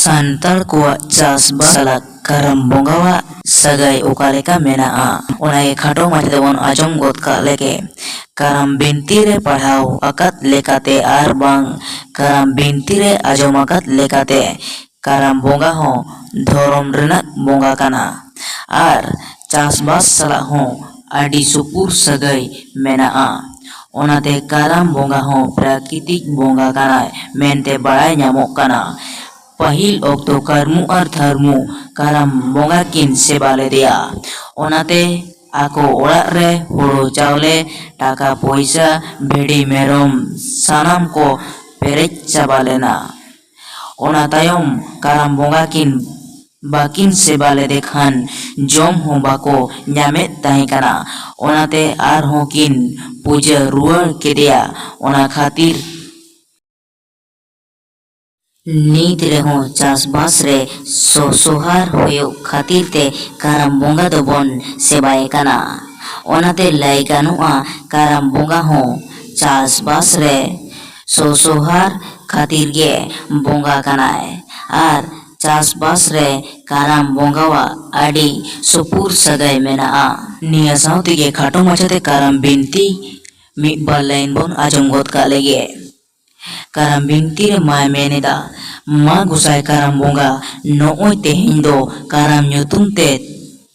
Santal kuat chasbas salak karam bongawa sagai okaleka menaa onai khato mate bon ajom got ka leke karam binti re padhau akat lekate ar bang karam binti re ajom akat lekate karam bonga ho dhorom renak bonga kana ar chasbas salak ho adi supur sagai menaa onate karam bonga ho prakitik bonga kana mente barai nyamok kana Pahil okto karmu ar tharmu karam bonga kin seba ledia onate ako orak re huru chaule taka poisa bhedi merom sanam ko perej chaba lena ona tayom karam bonga kin bakin seba lede khan jom ho bako nyamet tahi kana onate ar ho kin puja ruar kedia ona khatir नीत रेहो चासबास रे सोहार होयो खातिर ते काराम बोंगा दो bone सेबाए काना ओनाते लाई गानुआ काराम बोंगा हो चासबास रे सोहार खातिर गे बोंगा कानाए आर चासबास रे काराम बोंगावा आडी सुपुर सगाई मेना निया साउती गे खाटो मचते काराम बिनती मिबा लाइन बोन आजम गोत का लेगे karam binti re mai meneda ma gusai karam bonga nooi tehin do karam nyutum te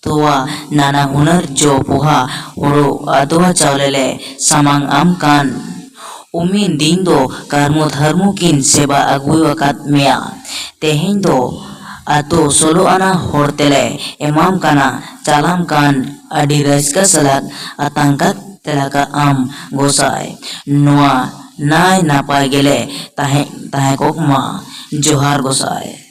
toa nana hunar jo poha horo adoha chaulele samang am kan umin din do karmo dharmo kin seba agui wakat mea tehin do ato solo ana hortele emam kana chalam kan adi raska salak atangkat telaka am gosai noa nai napai gele tahe kok ma johar gosai